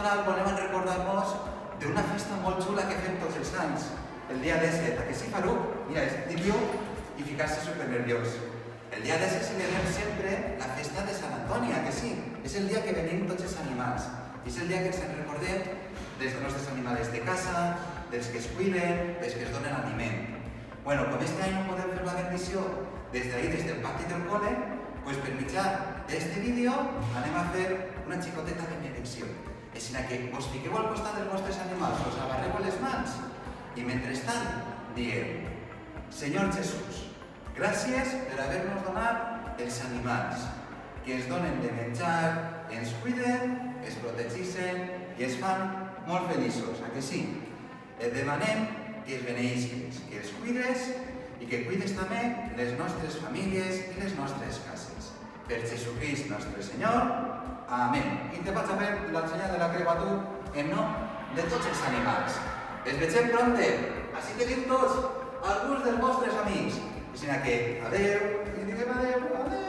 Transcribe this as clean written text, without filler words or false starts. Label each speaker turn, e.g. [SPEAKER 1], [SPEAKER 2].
[SPEAKER 1] pastoral volem recordar-nos d'una festa molt xula que fem tots els anys, el dia 17. A que sí, Faruc? Mira, és dir-ho i ficar-se supernerviós. El dia 17 celebrem sempre la festa de Sant Antoni, a que sí? És el dia que venim tots els animals. És el dia que ens en recordem dels nostres animals de casa, dels que es cuiden, dels que es donen aliment. Bueno, com este any no podem fer la bendició des d'ahir, des del pati del col·le, doncs per mitjà d'este vídeo anem a fer una xicoteta de benedicció. És que vos fiqueu al costat dels vostres animals, us agarreu les mans i mentrestant diem: Senyor Jesús, gràcies per haver-nos donat els animals que es donen de menjar, ens cuiden, es protegeixen i es fan molt feliços, a que sí? Et demanem que els beneïsques, que els cuides i que cuides també les nostres famílies i les nostres cases. Per Jesucrist nostre Senyor. Amén. I te vaig a fer l'ensenyar de la creu a tu en nom de tots els animals. Els vegem pronte. Així que diu tots alguns dels vostres amics. Així que adeu, i diguem adeu, adeu.